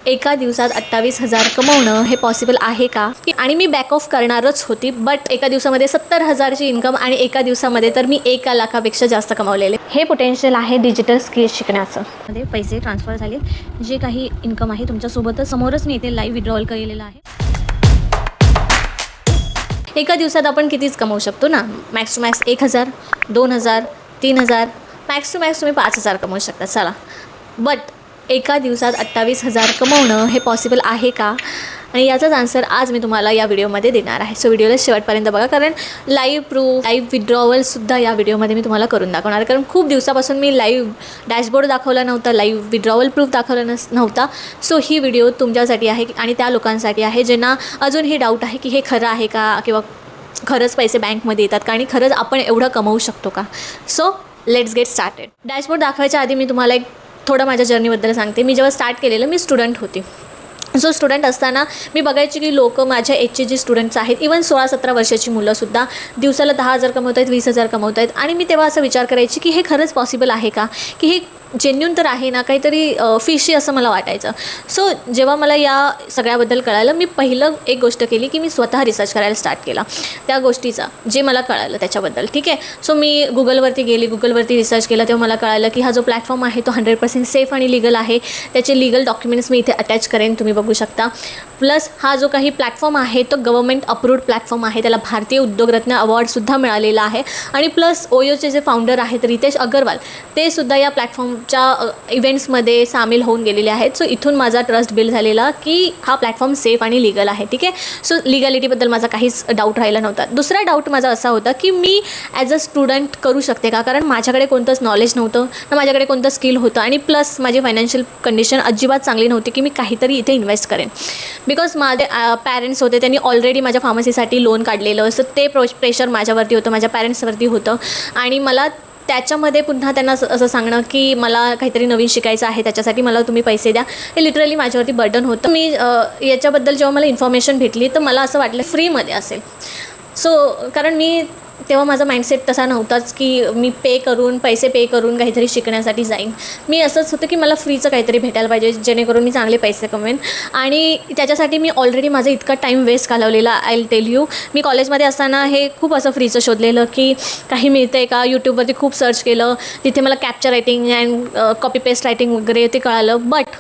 एका दिवसात 28,000 कमवणं हे पॉसिबल आहे का? आणि मी बॅक ऑफ करणारच होती, बट एका दिवसामध्ये 70,000ची इन्कम आणि एका दिवसामध्ये तर मी 1 लाखापेक्षा जास्त कमावलेले. हे पोटेन्शियल आहे डिजिटल स्किल्स शिकण्याचं. मध्ये पैसे ट्रान्सफर झाले, जे काही इन्कम आहे तुमच्यासोबतच समोरच मी इथे लाईव्ह विड्रॉवल केलेलं आहे. एका दिवसात आपण कितीच कमवू शकतो ना, max to max 1,000, 2,000, 3,000, max to max तुम्ही 5,000 कमवू शकता. चला, बट एका दिवसात 28,000 कमवणं हे पॉसिबल आहे का? आणि याचाच आन्सर आज मी तुम्हाला या व्हिडिओमध्ये देणार आहे. सो व्हिडिओला शेवटपर्यंत बघा, कारण लाईव्ह प्रूफ, लाईव्ह विड्रॉवलसुद्धा या व्हिडिओमध्ये मी तुम्हाला करून दाखवणार. कारण खूप दिवसापासून मी लाईव्ह डॅशबोर्ड दाखवला नव्हता, लाईव्ह विड्रॉवल प्रूफ दाखवला नव्हता. सो ही व्हिडिओ तुमच्यासाठी आहे आणि त्या लोकांसाठी आहे ज्यांना अजून हे डाऊट आहे की हे खरं आहे का, किंवा खरंच पैसे बँकमध्ये येतात का, आणि खरंच आपण एवढं कमवू शकतो का. So let's get started. Dashboard दाखवायच्या आधी मी तुम्हाला एक थोडं माझ्या जर्नीबद्दल सांगते. मी जेव्हा स्टार्ट केलेलं, मी स्टुडंट होती. सो स्टुडंट असताना मी बघायची की लोक माझ्या एजचे जे स्टुडंट्स आहेत, इवन 16-17 वर्षाची मुलंसुद्धा दिवसाला 10,000 कमवत आहेत, 20,000 कमवत आहेत. आणि मी तेव्हा असा विचार करायची की हे खरंच पॉसिबल आहे का, की हे जेन्युन तर आहे ना, काहीतरी फिशी असं मला वाटायचं. सो जेव्हा मला या सगळ्याबद्दल कळालं, मी पहिलं एक गोष्ट केली की मी स्वतः रिसर्च करायला स्टार्ट केला त्या गोष्टीचा, जे मला कळालं त्याच्याबद्दल. ठीक आहे. सो मी गुगलवरती गेली, गुगलवरती रिसर्च केला, तेव्हा मला कळालं की हा जो प्लॅटफॉर्म आहे तो 100% सेफ आणि लीगल आहे. त्याचे लीगल डॉक्युमेंट्स मी इथे अटॅच करेन, तुम्ही बघू शकता. प्लस हा जो काही प्लॅटफॉर्म आहे तो गव्हर्मेंट अप्रूव्ड प्लॅटफॉर्म आहे, त्याला भारतीय उद्योगरत्न अवॉर्डसुद्धा मिळालेला आहे. आणि प्लस ओयोचे जे फाउंडर आहेत रितेश अग्रवाल, ते सुद्धा या प्लॅटफॉर्मच्या इव्हेंट्समध्ये सामील होऊन गेलेले आहेत. सो इथून माझा ट्रस्ट बिल्ड झालेला की हा प्लॅटफॉर्म सेफ आणि लीगल आहे. ठीक आहे. सो लिगॅलिटीबद्दल माझा काहीच डाऊट राहिला नव्हता. दुसरा डाऊट माझा असा होता की मी ॲज अ स्टुडंट करू शकते का, कारण माझ्याकडे कोणतंच नॉलेज नव्हतं ना, माझ्याकडे कोणतं स्किल होतं, आणि प्लस माझी फायनान्शियल कंडिशन अजिबात चांगली नव्हती की मी काहीतरी इथे इन्व्हेस्ट करेन. बिकॉज माझे पॅरेंट्स होते, त्यांनी ऑलरेडी माझ्या फार्मसीसाठी लोन काढलेलं. सो ते प्रेशर माझ्यावरती होतं, माझ्या पॅरेंट्सवरती होतं. आणि मला त्याच्यामध्ये पुन्हा त्यांना असं सांगणं की मला काहीतरी नवीन शिकायचं आहे, त्याच्यासाठी मला तुम्ही पैसे द्या, हे लिटरली माझ्यावरती बर्डन होतं. मी याच्याबद्दल जेव्हा मला इन्फॉर्मेशन भेटली तर मला असं वाटलं फ्रीमध्ये असेल. सो कारण मी तेव्हा माझा माइंडसेट तसा नव्हताच की मी पैसे पे करून काहीतरी शिकण्यासाठी जाईन. मी असंच होतं की मला फ्रीचं काहीतरी भेटायला पाहिजे, जेणेकरून मी चांगले पैसे कमवेन. आणि त्याच्यासाठी मी ऑलरेडी माझा इतका टाईम वेस्ट घालवलेला. आय विल टेल यू, मी कॉलेजमध्ये असताना हे खूप असं फ्रीचं शोधलेलं की काही मिळतं आहे का. यूट्यूबवरती खूप सर्च केलं, तिथे मला capture writing and copy paste writing वगैरे ते कळालं. बट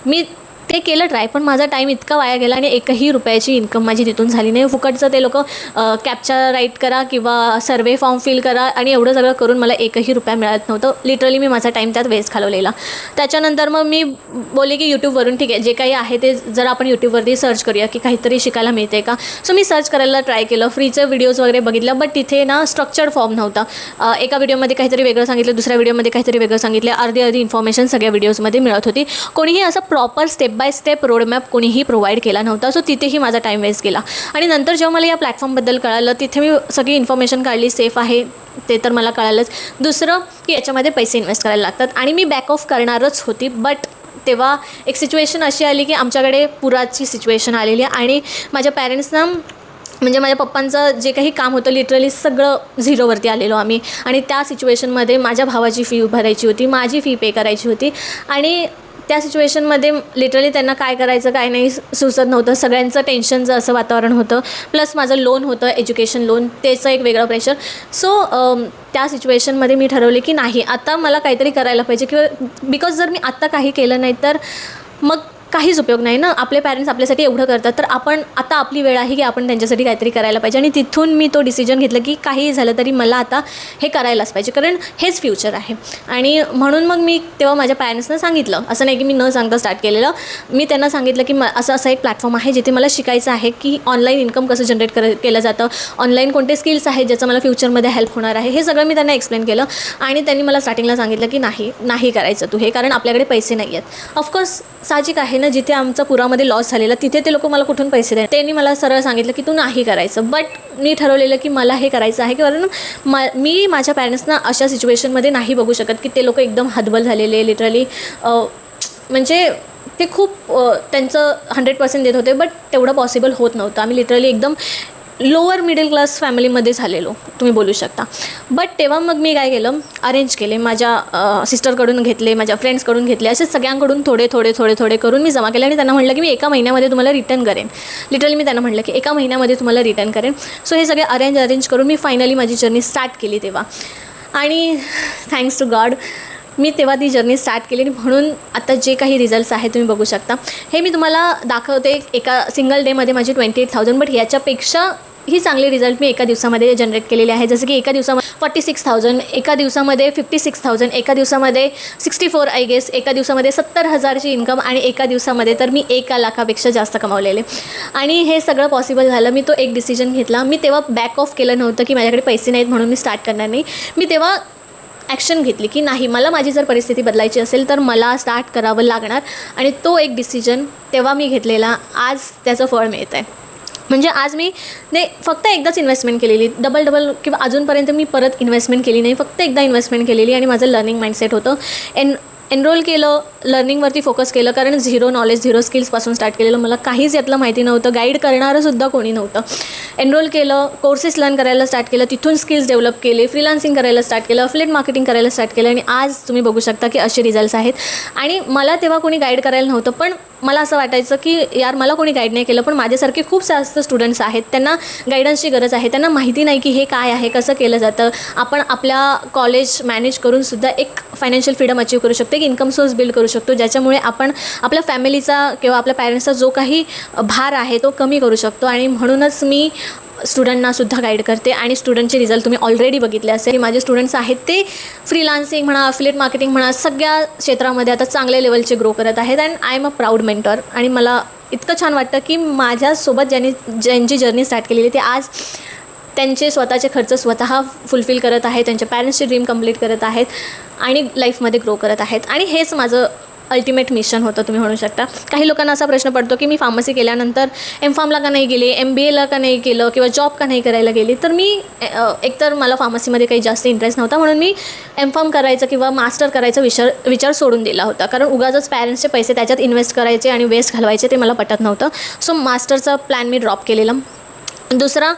मी ते केलं ट्राय, पण माझा टाईम इतका वाया गेला आणि 1ही रुपयाची इन्कम माझी तिथून झाली नाही. फुकटचं ते लोक कॅप्चर राईट करा किंवा सर्वे फॉर्म फिल करा, आणि एवढं सगळं करून मला 1ही रुपया मिळत नव्हतं. लिटरली मी माझा टाईम त्यात वेस्ट घालवलेला. त्याच्यानंतर मग मी बोलले की यूट्यूबवरून ठीक आहे, जे काही आहे ते जर आपण यूट्यूबवरती सर्च करूया की काहीतरी शिकायला मिळते का. सो मी सर्च करायला ट्राय केलं, फ्रीचे व्हिडिओज वगैरे बघितलं, बट तिथे ना स्ट्रक्चर्ड फॉर्म नव्हता. एका व्हिडिओमध्ये काहीतरी वेगळं सांगितलं, दुसऱ्या व्हिडिओमध्ये काहीतरी वेगळं सांगितलं, अर्धी इन्फॉर्मेशन सगळ्या व्हिडिओजमध्ये मिळत होती. कोणीही असं proper step by step roadmap कोणीही प्रोव्हाइड केला नव्हता. सो तिथेही माझा टाईम वेस्ट गेला. आणि नंतर जेव्हा मला या प्लॅटफॉर्मबद्दल कळालं, तिथे मी सगळी इन्फॉर्मेशन काढली, सेफ आहे ते तर मला कळालंच. दुसरं की याच्यामध्ये पैसे इन्व्हेस्ट करायला लागतात, आणि मी बॅक ऑफ करणारच होती. बट तेव्हा एक सिच्युएशन अशी आली की आमच्याकडे पुराची सिच्युएशन आलेली, आणि माझ्या पॅरेंट्सना, म्हणजे माझ्या पप्पांचं जे काही काम होतं लिटरली सगळं झिरोवरती आलेलो आम्ही. आणि त्या सिच्युएशनमध्ये माझ्या भावाची फी भरायची होती, माझी फी पे करायची होती, आणि त्या सिच्युएशनमध्ये लिटरली त्यांना काय करायचं काय नाही सुचत नव्हतं. सगळ्यांचं टेन्शनचं असं वातावरण होतं. प्लस माझं लोन होतं, एज्युकेशन लोन, त्याचं एक वेगळं प्रेशर. सो त्या सिच्युएशनमध्ये मी ठरवले की नाही, आता मला काहीतरी करायला पाहिजे, किंवा बिकॉज जर मी आत्ता काही केलं नाही तर मग काहीच उपयोग नाही ना. आपले पॅरेंट्स आपल्यासाठी एवढं करतात, तर आपण आता आपली वेळ आहे की आपण त्यांच्यासाठी काहीतरी करायला पाहिजे. आणि तिथून मी तो डिसिजन घेतला की काहीही झालं तरी मला आता हे करायलाच पाहिजे, कारण हेच फ्युचर आहे. आणि म्हणून मग मी तेव्हा माझ्या पॅरेंट्सना सांगितलं, असं नाही की मी न सांगता स्टार्ट केलेलं. मी त्यांना सांगितलं की असं एक प्लॅटफॉर्म आहे जिथे मला शिकायचं आहे की ऑनलाईन इन्कम कसं जनरेट केलं जातं, ऑनलाईन कोणते स्किल्स आहेत ज्याचं मला फ्युचरमध्ये हेल्प होणार आहे, हे सगळं मी त्यांना एक्सप्लेन केलं. आणि त्यांनी मला स्टार्टिंगला सांगितलं की नाही करायचं तू हे, कारण आपल्याकडे पैसे नाही आहेत. ऑफकोर्स साहजिक आहे ना, जिथे आमचा पुरामध्ये लॉस झालेला तिथे ते लोक मला कुठून पैसे द्या. त्यांनी मला सरळ सांगितलं की तू नाही करायचं. बट मी ठरवलेलं की मला हे करायचं आहे, कारण मी माझ्या पॅरेंट्सना अशा सिच्युएशनमध्ये नाही बघू शकत की ते लोक एकदम हतबल झालेले, लिटरली म्हणजे ते खूप त्यांचं 100% देत होते, बट तेवढं पॉसिबल होत नव्हतं. आम्ही लिटरली एकदम लोअर मिडल क्लास फॅमिलीमध्ये झालेलो तुम्ही बोलू शकता. बट तेव्हा मग मी काय केलं, अरेंज केले, माझ्या सिस्टरकडून घेतले, माझ्या फ्रेंड्सकडून घेतले, असे सगळ्यांकडून थोडे थोडे थोडे थोडे करून मी जमा केले आणि त्यांना म्हटलं की मी एका महिन्यामध्ये तुम्हाला रिटर्न करेन. लिटरली मी त्यांना म्हटलं की एका महिन्यामध्ये तुम्हाला रिटर्न करेन. सो हे सगळे अरेंज करून मी फायनली माझी जर्नी स्टार्ट केली तेव्हा. आणि थँक्स टू गॉड मी तेव्हा ती जर्नी स्टार्ट केली आणि म्हणून आता जे काही रिझल्ट्स आहेत तुम्ही बघू शकता. हे मी तुम्हाला दाखवते एका सिंगल डेमध्ये माझे 28,000, बट ह्याच्यापेक्षा ही चांगले रिझल्ट मी एका दिवसामध्ये जनरेट केलेले आहे. जसं की एका दिवसामध्ये 46,000, एका दिवसामध्ये 56,000, एका दिवसामध्ये 64 आय गेस, एका दिवसामध्ये 70,000ची इन्कम आणि एका दिवसामध्ये तर मी 1 लाखापेक्षा जास्त कमावलेले. आणि हे सगळं पॉसिबल झालं. मी तो एक डिसिजन घेतला. मी तेव्हा बॅक ऑफ केलं नव्हतं की माझ्याकडे पैसे नाहीत म्हणून मी स्टार्ट करणार नाही. मी तेव्हा ॲक्शन घेतली की नाही, मला माझी जर परिस्थिती बदलायची असेल तर मला स्टार्ट करावं लागणार. आणि तो एक डिसिजन तेव्हा मी घेतलेला, आज त्याचं फळ मिळतं आहे. म्हणजे आज मी फक्त एकदाच इन्व्हेस्टमेंट केलेली, डबल किंवा अजूनपर्यंत मी परत इन्व्हेस्टमेंट केली नाही, फक्त एकदा इन्व्हेस्टमेंट केलेली. आणि माझं लर्निंग माइंडसेट होतं. एनरोल केलं, लर्निंगवरती फोकस केलं, कारण झिरो नॉलेज झिरो स्किल्सपासून स्टार्ट केलेलं. मला काहीच यातलं माहिती नव्हतं, गाईड करणारंसुद्धा कोणी नव्हतं. एनरोल केलं, कोर्सेस लर्न करायला स्टार्ट केलं, तिथून स्किल्स डेव्हलप केले, फ्रीलान्सिंग करायला स्टार्ट केलं, अफिलिएट मार्केटिंग करायला स्टार्ट केलं आणि आज तुम्ही बघू शकता की असे रिझल्ट्स आहेत. आणि मला तेव्हा कोणी गाईड करायला नव्हतं, पण मला असं वाटायचं की यार मला कोणी गाईड नाही केलं, पण माझ्यासारखे खूप जास्त स्टुडंट्स आहेत, त्यांना गायडन्सची गरज आहे. त्यांना माहिती नाही की हे काय आहे, कसं केलं जातं. आपण आपल्या कॉलेज मॅनेज करूनसुद्धा एक फायनान्शियल फ्रीडम अचीव करू शकतो, एक इन्कम सोर्स बिल्ड करू शकतो, ज्याच्यामुळे आपण आपल्या फॅमिलीचा किंवा आपल्या पॅरेंट्सचा जो काही भार आहे तो कमी करू शकतो. आणि म्हणूनच मी स्टुडंटनासुद्धा गाईड करते. आणि स्टुडंटचे रिझल्ट तुम्ही ऑलरेडी बघितले असेल. माझे स्टुडंट्स आहेत ते फ्रीलान्सिंग म्हणा, अफिलिएट मार्केटिंग म्हणा, सगळ्या क्षेत्रामध्ये आता चांगल्या लेवलचे ग्रो करत आहेत. And I am a proud mentor. आणि मला इतकं छान वाटतं की माझ्यासोबत ज्यांची जर्नी स्टार्ट केलेली ते आज त्यांचे स्वतःचे खर्च स्वतः फुलफिल करत आहेत, त्यांच्या पॅरेंट्सचे ड्रीम कंप्लीट करत आहेत आणि लाईफमध्ये ग्रो करत आहेत. आणि हेच माझं अल्टिमेट मिशन होतं तुम्ही म्हणू शकता. काही लोकांना असा प्रश्न पडतो की मी फार्मसी केल्यानंतर MPharmला का नाही गेले, MBAला का नाही केलं किंवा जॉब का नाही करायला गेली. तर मी एकतर मला फार्मसीमध्ये काही जास्त इंटरेस्ट नव्हता, म्हणून मी MPharm करायचं किंवा मास्टर करायचा विचार सोडून दिला होता. कारण उगाचच पॅरेंट्सचे पैसे त्याच्यात इन्व्हेस्ट करायचे आणि वेस्ट घालवायचे ते मला पटत नव्हतं. सो मास्टरचा प्लॅन मी ड्रॉप केलेला. दुसरा,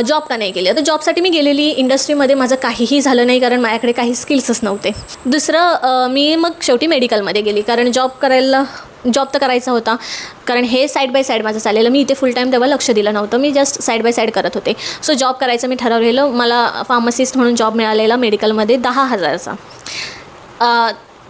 जॉब का नाही केली. तर जॉबसाठी मी गेलेली, इंडस्ट्रीमध्ये माझं काहीही झालं नाही कारण माझ्याकडे काही स्किल्सच नव्हते. दुसरं, मी मग शेवटी मेडिकलमध्ये गेली, कारण जॉब तर करायचा होता, कारण हे साईड बाय साईड माझं चाललेलं. मी इथे फुल टाईम तेव्हा लक्ष दिलं नव्हतं, मी जस्ट साईड बाय साईड करत होते. सो जॉब करायचं मी ठरवलेलं. मला फार्मसिस्ट म्हणून जॉब मिळालेला मेडिकलमध्ये 10,000चा.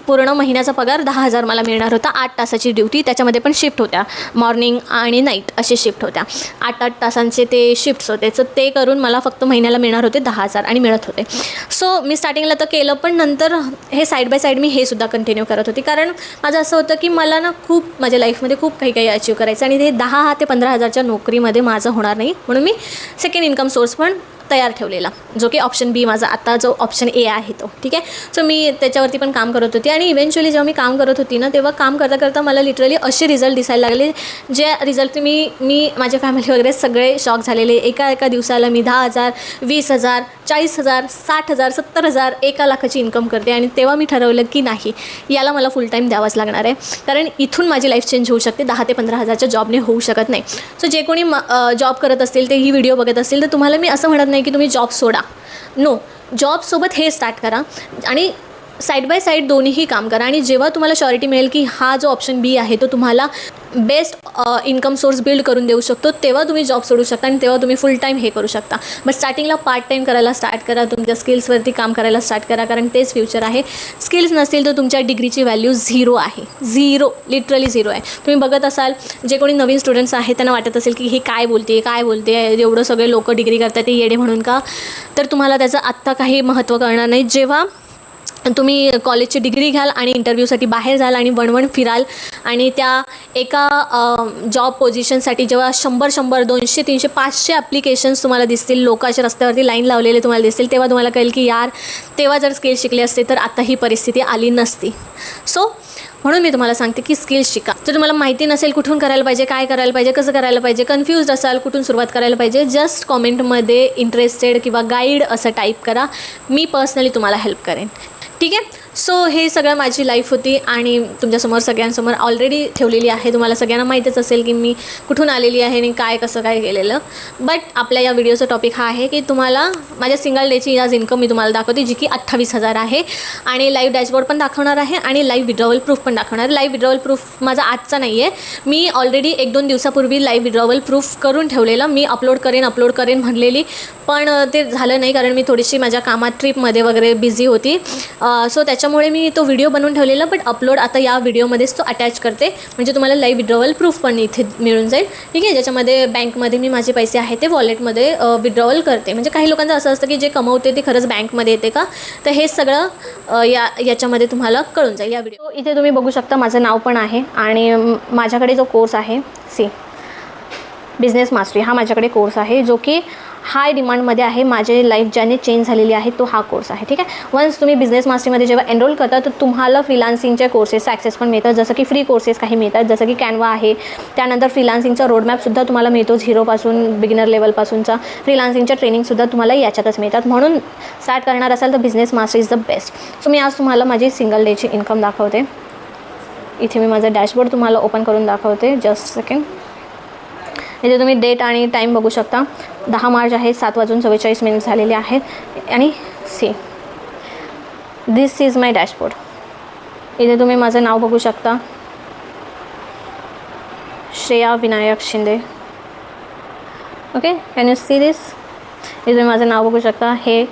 पूर्ण महिन्याचा पगार 10,000 मला मिळणार होता. 8 तासाची ड्युटी, त्याच्यामध्ये पण शिफ्ट होत्या, मॉर्निंग आणि नाईट असे शिफ्ट होत्या. 8 तासांचे ते शिफ्ट्स होते. सो ते करून मला फक्त महिन्याला मिळणार होते 10,000 आणि मिळत होते. सो मी स्टार्टिंगला तर केलं, पण नंतर हे साईड बाय साईड मी हे सुद्धा कंटिन्यू करत होती. कारण माझं असं होतं की मला ना खूप माझ्या लाईफमध्ये खूप काही अचीव करायचं आणि ते 10 ते 15,000च्या नोकरीमध्ये माझं होणार नाही, म्हणून मी सेकंड इन्कम सोर्स पण तयार ठेवलेला, जो की ऑप्शन बी माझा आता जो ऑप्शन ए आहे तो. ठीक आहे. सो मी त्याच्यावरती पण काम करत होती. आणि इव्हेंच्युअली जेव्हा मी काम करत होती ना, तेव्हा काम करता करता मला लिटरली असे रिझल्ट दिसायला लागले, जे रिझल्ट मी माझ्या फॅमिली वगैरे सगळे शॉक झालेले. एका दिवसाला मी 10,000, 20,000, 40,000, 60,000, 70,000, 1 लाखाची इन्कम करते. आणि तेव्हा मी ठरवलं की नाही, याला मला फुल टाईम द्यावाच लागणार आहे, कारण इथून माझी लाईफ चेंज होऊ शकते, 10 ते 15,000च्या जॉबने होऊ शकत नाही. सो जे कोणी जॉब करत असतील, ते ही व्हिडिओ बघत असतील, तर तुम्हाला मी असं म्हणत नाही की तुम्ही जॉब सोडा. नो, जॉबसोबत हे स्टार्ट करा आणि साईड बाय साईड दोन्हीही काम करा. आणि जेव्हा तुम्हाला श्युरिटी मिळेल की हा जो ऑप्शन बी आहे तो तुम्हाला बेस्ट इन्कम सोर्स बिल्ड करून देऊ शकतो, तेव्हा तुम्ही जॉब सोडू शकता आणि तेव्हा तुम्ही फुल टाईम हे करू शकता. बट स्टार्टिंगला पार्ट टाईम करायला स्टार्ट करा, तुमच्या स्किल्सवरती काम करायला स्टार्ट करा, कारण तेच फ्युचर आहे. स्किल्स नसतील तर तुमच्या डिग्रीची व्हॅल्यू 0 आहे. 0, लिटरली 0 आहे. तुम्ही बघत असाल, जे कोणी नवीन स्टुडंट्स आहेत त्यांना वाटत असेल की हे काय बोलते एवढं सगळे लोक डिग्री करतात ते येडे म्हणून का. तर तुम्हाला त्याचं आत्ता काही महत्त्व कळणार नाही. जेव्हा तुम्ही कॉलेजची डिग्री घ्याल आणि इंटरव्ह्यूसाठी बाहेर जाल आणि वणवण फिराल आणि त्या एका जॉब पोझिशनसाठी जेव्हा 100, 200, 300, 500 ॲप्लिकेशन्स तुम्हाला दिसतील, लोक अशा रस्त्यावरती लाईन लावलेले तुम्हाला दिसतील, तेव्हा तुम्हाला कळेल की यार, तेव्हा जर स्किल्स शिकले असते तर आता ही परिस्थिती आली नसती. सो म्हणून मी तुम्हाला सांगते की स्किल्स शिका. जर तुम्हाला माहिती नसेल कुठून करायला पाहिजे, काय करायला पाहिजे, कसं करायला पाहिजे, कन्फ्यूज्ड असाल कुठून सुरुवात करायला पाहिजे, जस्ट कॉमेंटमध्ये इंटरेस्टेड किंवा गाईड असं टाईप करा. मी पर्सनली तुम्हाला हेल्प करेन. ठीक आहे. सो हे सगळं माझी लाईफ होती आणि तुमच्यासमोर सगळ्यांसमोर ऑलरेडी ठेवलेली आहे. तुम्हाला सगळ्यांना माहीतच असेल की मी कुठून आलेली आहे आणि काय कसं काय केलेलं. बट आपल्या या व्हिडिओचा टॉपिक हा आहे की तुम्हाला माझ्या सिंगल डेची आज इन्कम मी तुम्हाला दाखवते, जी की 28,000 आहे. आणि लाईव्ह डॅशबोर्ड पण दाखवणार आहे आणि लाईव्ह विड्रॉवल प्रूफ पण दाखवणार. लाईव्ह विड्रॉवल प्रूफ माझा आजचा नाही आहे. मी ऑलरेडी 1-2 दिवसापूर्वी लाईव्ह विड्रॉवल प्रूफ करून ठेवलेलं. मी अपलोड करेन म्हणलेली, पण ते झालं नाही कारण मी थोडीशी माझ्या कामात ट्रिपमध्ये वगैरे बिझी होती. सो त्याच्यामुळे मी तो व्हिडिओ बनवून ठेवलेला, बट अपलोड आता या व्हिडिओमध्येच तो अटॅच करते. म्हणजे तुम्हाला लाईव्ह विड्रॉवल प्रूफ पण इथे मिळून जाईल. ठीक आहे, ज्याच्यामध्ये बँकमध्ये मी माझे पैसे आहेत ते वॉलेटमध्ये विड्रॉवल करते. म्हणजे काही लोकांचं असं असतं की जे कमवते ते खरंच बँकमध्ये येते का, तर हे सगळं याच्यामध्ये तुम्हाला कळून जाईल या व्हिडिओ. इथे तुम्ही बघू शकता माझं नाव पण आहे आणि माझ्याकडे जो कोर्स आहे बिझनेस मास्टरी हा माझ्याकडे कोर्स आहे, जो की हाय डिमांडमध्ये आहे. माझी लाईफ ज्याने चेंज झालेली आहे तो हा कोर्स आहे. ठीक आहे, वन्स तुम्ही बिझनेस मास्टरीमध्ये जेव्हा एनरोल करता तर तुम्हाला फ्रीलान्सिंगचे कोर्सेस ॲक्सेस पण मिळतात, जसं की फ्री कोर्सेस काही मिळतात, जसं की कॅनवा आहे. त्यानंतर फ्रीलान्सिंगचा रोडमॅपसुद्धा तुम्हाला मिळतो, झिरोपासून बिगिनर लेवलपासूनचा. फ्रीलान्सिंगच्या ट्रेनिंगसुद्धा तुम्हाला याच्यातच मिळतात. म्हणून स्टार्ट करणार असाल तर business mastery is the best. So मी आज तुम्हाला माझी सिंगल डेची इन्कम दाखवते. इथे मी माझा डॅशबोर्ड तुम्हाला ओपन करून दाखवते. Just second. इथे तुम्ही डेट आणि टाईम बघू शकता. 10 मार्च आहे, 7:44 झालेले आहेत. आणि दिस इज माय डॅशबोर्ड. इथे तुम्ही माझं नाव बघू शकता, Shreya Vinayak Shinde. Okay, can you see this? इथे तुम्ही माझं नाव बघू शकता. हे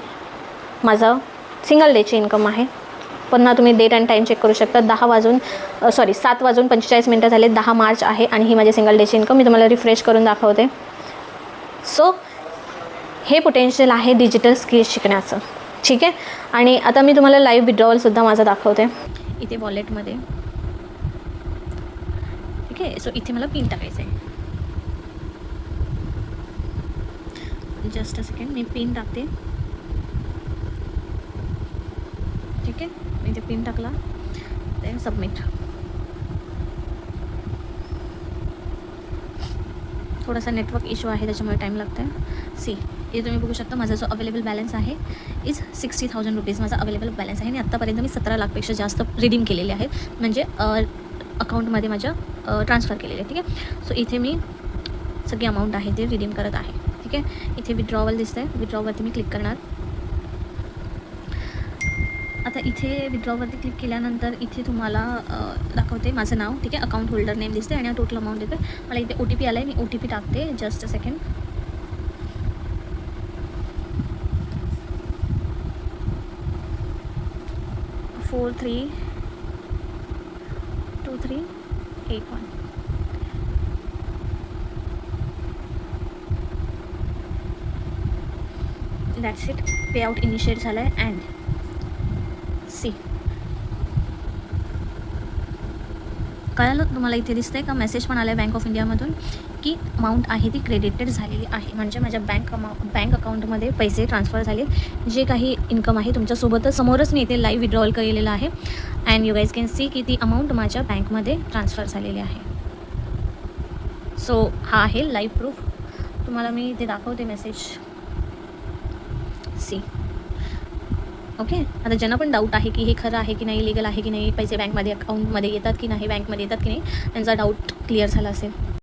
माझं सिंगल डेची इन्कम आहे. पुन्हा तुम्ही डेट अँड टाईम चेक करू शकता. 7:45 झाले. 10 मार्च आहे आणि ही माझी सिंगल डेची इन्कम. मी तुम्हाला रिफ्रेश करून दाखवते. सो हे पोटेन्शियल आहे डिजिटल स्किल्स शिकण्याचं. ठीक आहे, आणि आता मी तुम्हाला लाईव्ह विड्रॉवलसुद्धा माझं दाखवते. इथे वॉलेटमध्ये. ठीक आहे, सो इथे मला पिन टाकायचं आहे. Just a second, me pin टाकते. ठीक आहे, मी इथे पिन टाकला, देन सबमिट. थोडासा नेटवर्क इश्यू आहे त्याच्यामुळे टाईम लागतो आहे. इथे तुम्ही बघू शकता माझा जो अवेलेबल बॅलन्स आहे इज 60,000 रुपीज माझा अवेलेबल बॅलन्स आहे. आणि आत्तापर्यंत मी 17 लाखपेक्षा जास्त रिडीम केलेले आहेत, म्हणजे अकाउंटमध्ये माझ्या ट्रान्सफर केलेले. ठीक आहे, सो इथे मी सगळी अमाऊंट आहे ते रिडीम करत आहे. ठीक आहे, इथे विड्रॉवल दिसतं आहे. विड्रॉवरती मी क्लिक करणार. आता इथे विड्रॉवरती क्लिक केल्यानंतर इथे तुम्हाला दाखवते माझं नाव. ठीक आहे, अकाउंट होल्डर नेम दिसते आणि टोटल अमाऊंट देते. मला इथे OTP आला आहे, मी OTP टाकते. Just a second. Four 32381. That's it. Pay out initiate झालं आहे. अँड कळालं तुम्हाला? इथे दिसतंय का मेसेज पण आला आहे बँक ऑफ इंडियामधून की अमाऊंट आहे ती क्रेडिटेड झालेली आहे. म्हणजे माझ्या बँक अकाउंटमध्ये पैसे ट्रान्सफर झाले. जे काही इन्कम आहे तुमच्यासोबतच समोरच मी इथे लाईव्ह विड्रॉवल केलेलं आहे. And you guys can see की ती अमाऊंट माझ्या बँकमध्ये ट्रान्सफर झालेली आहे. सो हा आहे लाईव्ह प्रूफ. तुम्हाला मी इथे दाखवते मेसेज. ओके, आता ज्यांना पण डाऊट आहे की हे खरं आहे की नाही, लिगल आहे की नाही, पैसे बँकमध्ये अकाउंटमध्ये येतात की नाही, बँकमध्ये येतात की नाही, त्यांचा डाऊट क्लिअर झाला असेल.